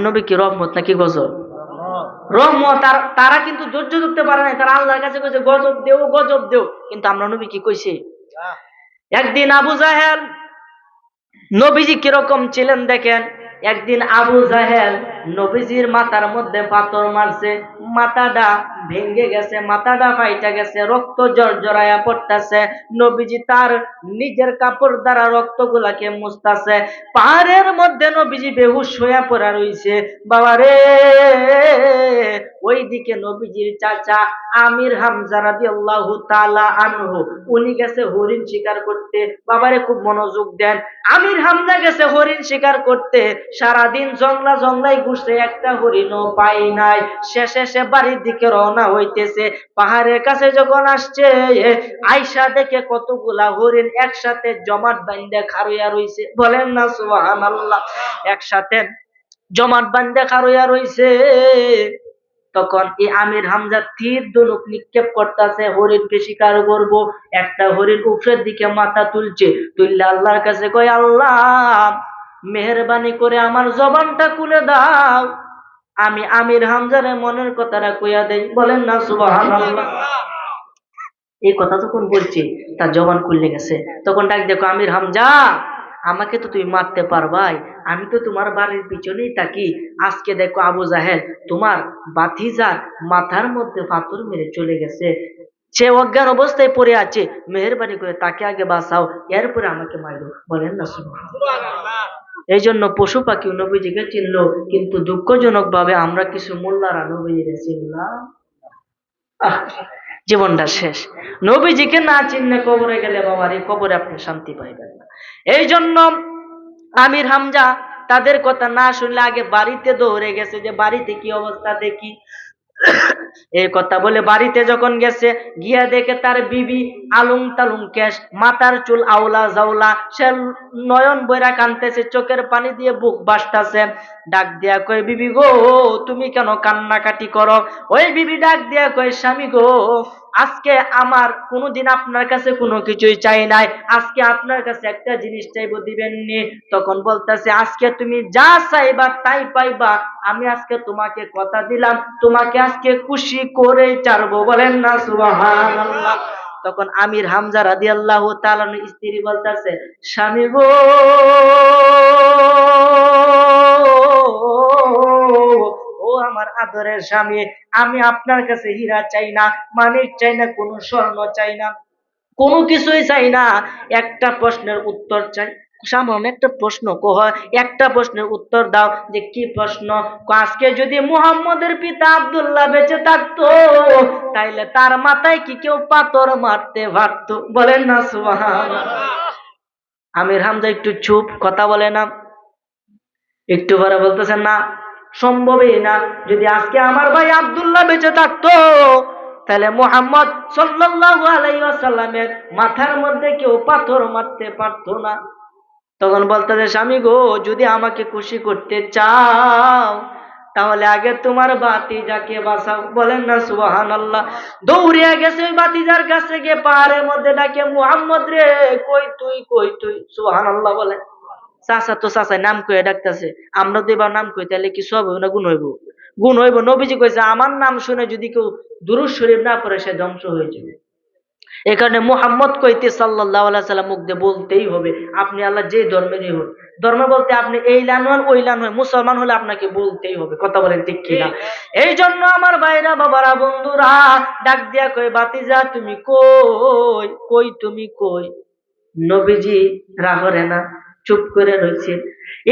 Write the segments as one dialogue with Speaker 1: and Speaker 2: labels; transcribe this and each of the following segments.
Speaker 1: নবী কি রহমত নাকি গজব? রহমত। তারা কিন্তু ধৈর্য ধরতে পারে না, তারা আল্লাহর কাছে কইছে গজব দেও গজব দেও, কিন্তু আমরা নবী কি কইছে? একদিন আবু জাহেল, নবীজি কিরকম ছিলেন দেখেন। একদিন আবু জাহেল নবীজির মাথার মধ্যে পাথর মারছে, মাথাটা ভেঙে গেছে, মাথাটা ফাইটা গেছে, রক্ত জড়জড়ায়া পড়তেছে। নবীজি তার নিজের কাপড় দ্বারা রক্তগুলাকে মুছতাছে। পাহাড়ের মধ্যে নবীজি বেহুশ হইয়া পড়া রইছে। বাবারে, ওইদিকে নবীজির চাচা আমির হামজা রাদিয়াল্লাহু তাআলা আনহু, উনি গেছে হরিণ শিকার করতে। বাবারে খুব মনোযোগ দেন। আমির হামজা গেছে হরিণ শিকার করতে, সারাদিন জংলা জংলাই ঘুরছে, একটা হরিণও পাই নাই। শেষে সে বাড়ির দিকে রওনা হইতেছে। পাহাড়ের কাছে যখন আসছে, আয়সা দেখে কতগুলা হরিণ একসাথে জমাট বাঁধা খাড়ইয়া রইছে। বলেন না সুবহানাল্লাহ। একসাথে জমাট বাঁধা খাড়ইয়া রইছে। তখন এই আমির হামজা তীর ধনুক নিক্ষেপ করতেছে, হরিণকে শিকার করব। একটা হরিণ উপরের দিকে মাথা তুলছে, তুললে আল্লাহর কাছে কয়, আল্লাহ মেহেরবানি করে আমার জবানটা খুলে দাও, আমি আমির হামজারে মনের কথাটা কইয়া দেই। বলেন না সুবহানাল্লাহ। এই কথা যখন বলছে, তার জবান খুলে গেছে। তখন ডাক দেখো, আমির হামজা, আমাকে তো তুমি মারতে পারবাই, আমি তো তোমার বাড়ির পিছনেই থাকি। আজকে দেখো আবু জাহেল তোমার বাতিজার মাথার মধ্যে পাথর মেরে চলে গেছে, সে অজ্ঞান অবস্থায় পড়ে আছে, মেহেরবানি করে তাকে আগে বাঁচাও, এরপরে আমাকে মারো। বলেন না সুবহানাল্লাহ। এই জন্য পশু পাখি নবীজিকে চিনলো, কিন্তু দুঃখজনক ভাবে আমরা কিছু মোল্লারা নবীজিকে চিনলাম। জীবনটা শেষ। নবীজিকে না চিনলে কবরে গেলে বাবার এই কবরে আপনি শান্তি পাইবেন না। এই জন্য আমির হামজা তাদের কথা না শুনলে আগে বাড়িতে দৌড়ে গেছে, যে বাড়িতে কি অবস্থা দেখি। এই কথা বলে বাড়িতে যখন গেছে, গিয়া দেখে তার বিবি আলুং তালুং কেশ, মাথার চুল আওলা জাওলা, সে নয়ন বইরা কানতেছে, চোখের পানি দিয়ে বুক বাসতাছে। ডাক দিয়া কয়, বিবি গো তুমি কেন কান্নাকাটি করো? ওই বিবি ডাক দিয়া কয়, স্বামী গো, আজকে আমার কোনোদিন আপনার কাছে কোনো কিছুই চাই নাই, আজকে আপনার কাছে একটা জিনিস চাইবো, দিবেন নি? তখন বলতেছে, আজকে তুমি যা চাইবা তাই পাইবা, আমি আজকে তোমাকে কথা দিলাম, তোমাকে আজকে খুশি করে ছাড়বো। বলেন না সুবহানাল্লাহ। তখন আমির হামজা রাদিয়াল্লাহু তাআলা স্ত্রী বলতেছে, স্বামী গো, ও আমার আদরের স্বামী, আমি আপনার কাছে হীরা চাই না, মানিক চাই না, কোনো স্বর্ণ চাই না, কোনো কিছুই চাই না, একটা প্রশ্নের উত্তর চাই। সামান্য একটা প্রশ্ন, একটা প্রশ্নের উত্তর দাও। যে কি প্রশ্ন? আজকে যদি মুহাম্মদের পিতা আব্দুল্লাহ বেঁচে থাকতো, তাইলে তার মাথায় কি কেউ পাথর মারতে পারতো? বলেন না সুবহানাল্লাহ। আমির হামজা একটু চুপ, কথা বলে না। একটু পরে বলতেছেন, না, সম্ভবই না। যদি আজকে আমার ভাই আব্দুল্লাহ বেঁচে থাকতো, তাহলে মুহাম্মদ সাল্লাল্লাহু আলাইহি ওয়াসাল্লামের মাথার মধ্যে কেউ পাথর মারতে পারতো না। তখন বলতেছে, স্বামী গো, যদি আমাকে খুশি করতে চাও, তাহলে আগে তোমার বাতিজাকে বাঁচাও। বলেন না সুবহানাল্লাহ। দৌড়িয়া গেছে ওই বাতিজার কাছে, গিয়ে পাহাড়ের মধ্যে ডাকে, মুহাম্মদ রে, কই তুই, কই তুই? সুবহানাল্লাহ বলে। চাচা তো চাচাই নাম কয়ে ডাকতেছে, আমরা তো এবার নাম কই, তাহলে কি সব হইব না গুণ হইব? গুণ হইব। নবীজি কইছে, আমার নাম শুনে যদি কেউ দুরূদ শরীফ না পড়ে, সে ধ্বংস হয়ে যাবে। এই কারণে মুহাম্মদ কইতে সাল্লাল্লাহু আলাইহি সাল্লাম মুখ দিয়ে বলতেই হবে। আপনি আল্লাহ যে ধর্মেরই হোক, ধর্ম বলতে আপনি এই লান হন ওই লান হন, মুসলমান হলে আপনাকে বলতেই হবে। কথা বলেন ঠিক কিনা? এই জন্য আমার ভাইরা, বাবারা, বন্ধুরা, ডাক দিয়া কই, বাতিজা তুমি কই, কই তুমি কই? নবীজি রাগ করে না, চুপ করে রয়েছে।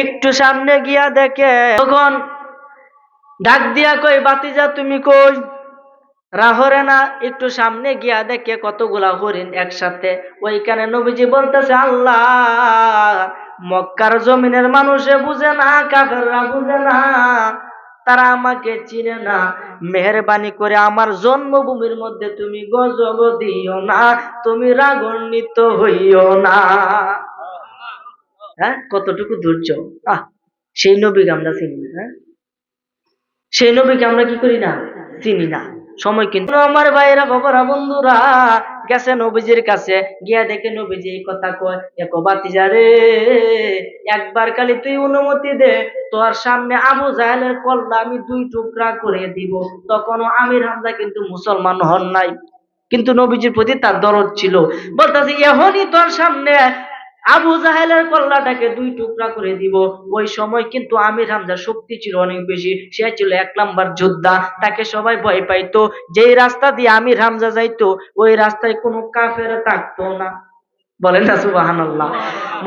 Speaker 1: একটু সামনে গিয়া দেখে, তখন ডাক দিয়া কই, বাতিজা তুমি কই? রাহরে না। একটু সামনে গিয়া দেখে কতগুলা হরিণ একসাথে। ওইখানে নবীজি বলতেছে, আল্লাহ, মক্কার জমিনের মানুষে বুঝে না, কাফেররা বুঝে না, তারা আমাকে চিনে না, মেহেরবানি করে আমার জন্মভূমির মধ্যে তুমি গজব দিও না, তুমি রাগান্বিত হইও না। হ্যাঁ, কতটুকু ধৈর্য! সেই নবীকে আমরা চিনি না। সেই নবীকে আমরা কি করি না? চিনি না। সময় কিন্তু আমার ভাইরা, বাবারা, বন্ধুরা, গেছে নবীজির কাছে, গিয়া দেখে নবীজি এই কথা কয়, একো বাতিজা রে, একবার খালি তুই অনুমতি দে, তোর সামনে আবু জাহেলের কল্লা আমি 2 টুকরা করে দিব। তখনও আমির হামজা কিন্তু মুসলমান হন নাই, কিন্তু নবীজির প্রতি তার দরদ ছিল। বলতেছে এখনই তোর সামনে আবু জাহেলের কল্লাটাকে 2 টুকরা করে দিব। ওই সময় কিন্তু আমির হামজার শক্তি ছিল অনেক বেশি, সে ছিল 1 নাম্বার যোদ্ধা, তাকে সবাই ভয় পাইতো। যেই রাস্তা দিয়ে আমির হামজা যাইতো ওই রাস্তায় কোনো কাফের থাকতো না। বলেন না সুবহানাল্লাহ।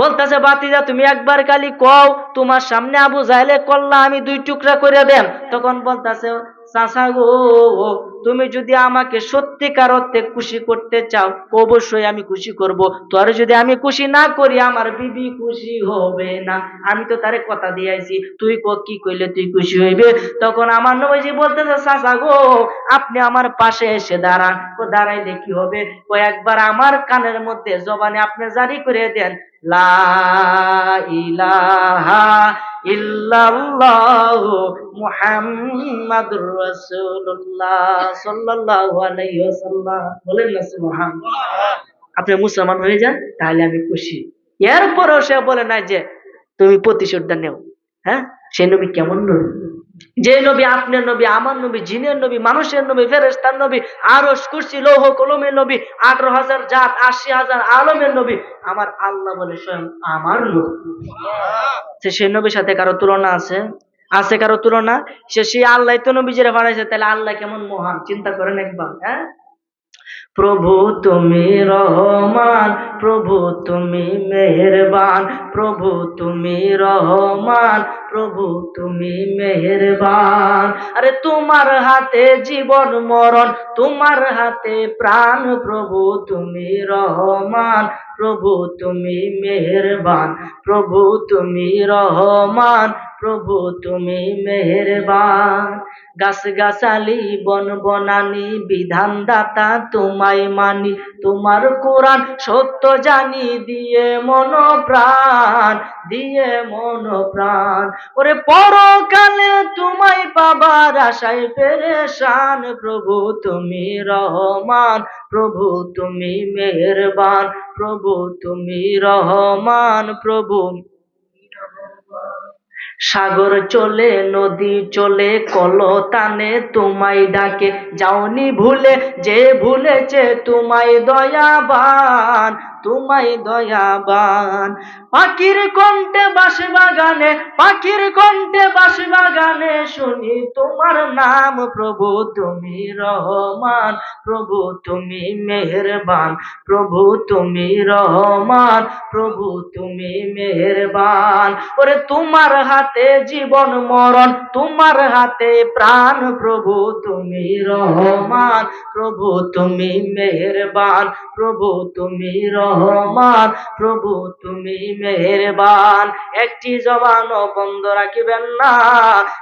Speaker 1: বলতেছে বাতিজা তুমি একবার খালি কও, তোমার সামনে আবু জাহেলের কল্লা আমি 2 টুকরা করে দেন। তখন বলতেছে চাচা গো, তুমি যদি আমাকে সত্যিকার অর্থে খুশি করতে চাও অবশ্যই আমি খুশি করব, তোর যদি আমি খুশি না করি আমার বিবি খুশি হবে না। আমি তো তারে কথা দিয়ে আইছি, তুই কি কইলে তুই খুশি হইবে? তখন আমার নবীজি বলতেছে চাচা গো, আপনি আমার পাশে এসে দাঁড়ান। ও দাঁড়াইলে কি হবে? ও একবার আমার কানের মধ্যে জবানে আপনি জারি করে দেন, লা ইলাহা ইল্লাল্লাহু মুহাম্মাদুর রাসূলুল্লাহ সাল্লাল্লাহু আলাইহি ওয়াসাল্লাম। বলেন না সুবহানাল্লাহ। আপনি মুসলমান হয়ে যান তাহলে আমি খুশি। এরপরও সে বলে না যে তুমি প্রতিশোধটা নেও। হ্যাঁ, সে নবী কেমন নবী? যে নবী আপনার নবী, আমার নবী, জিনের নবী, মানুষের নবী, ফেরেশতার নবী, আরশ কুরসি লৌহ কলমের নবী, 18,000 জাত, 80,000 আলমের নবী, আমার আল্লাহ বলে স্বয়ং আমার নবী। সে নবীর সাথে কারো তুলনা আছে? আছে কারো তুলনা? সেই আল্লাহ তো নবীজিরে বানাইছে, তাহলে আল্লাহ কেমন মহান চিন্তা করেন একবার। হ্যাঁ, প্রভু তুমি রহমান, প্রভু তুমি মেহেরবান, প্রভু তুমি রহমান, প্রভু তুমি মেহেরবান। আরে তোমার হাতে জীবন মরণ, তোমার হাতে প্রাণ, প্রভু তুমি রহমান, প্রভু তুমি মেহেরবান, প্রভু তুমি রহমান, প্রভু তুমি মেহেরবান। গাছ গাছালি বন বনানি বিধান দাতা তোমায় মানি, তোমার কোরআন সত্য জানি, দিয়ে মন প্রাণ, দিয়ে মন প্রাণ। ওরে পরকালে তোমায় পাবার আশায় পেরেশান, প্রভু তুমি রহমান, প্রভু তুমি মেহেরবান, প্রভু তুমি রহমান, প্রভু। সাগর চলে নদী চলে কলতানে তোমায় ডাকে, যাওনি ভুলে যে ভুলেছে তোমায় দয়াবান, তোমায় দয়াবান। পাখির কণ্ঠে বাঁশি বাগানে, পাখির কণ্ঠে বাঁশি বাগানে শুনি তোমার নাম, প্রভু তুমি রহমান, প্রভু তুমি মেহেরবান, প্রভু তুমি রহমান, প্রভু তুমি মেহেরবান। ওরে তোমার হাতে জীবন মরণ, তোমার হাতে প্রাণ, প্রভু তুমি রহমান, প্রভু তুমি মেহেরবান, প্রভু তুমি রহমান, প্রভু তুমি মেহেরবান। একটি জবানও বন্ধ রাখিবেন না,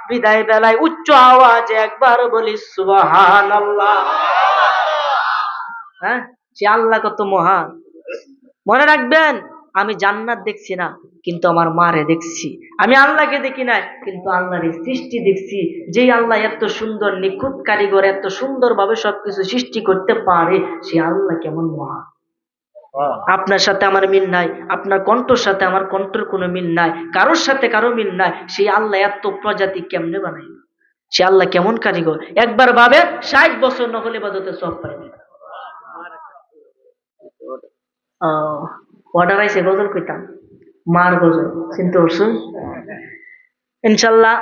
Speaker 1: বিদায় বেলায় উচ্চ আওয়াজে একবার বলি সুবহানাল্লাহ। হ্যাঁ, সে আল্লাহ কত মহান। মনে রাখবেন, আমি জান্নাত দেখছি না কিন্তু আমার মারে দেখছি, আমি আল্লাহকে দেখি না কিন্তু আল্লাহর সৃষ্টি দেখছি। যেই আল্লাহ এত সুন্দর নিখুঁত কারিগর, এত সুন্দর ভাবে সবকিছু সৃষ্টি করতে পারে, সে আল্লাহ কেমন মহান। আপনার সাথে আমার মিল নাই, আপনার কণ্ঠর সাথে আমার কণ্ঠের কোনো মিল নাই, কারোর সাথে কারো মিল নাই। সেই আল্লাহ এত প্রজাতি কেমনে বানাই, সে আল্লাহ কেমন কারিগর। একবার ভাবে 60 বছর নকল ইবাদতে সব পাইনি। অর্ডার আইসে গজল কইতাম, মার গজল চিনতে পারছো ইনশাল্লাহ।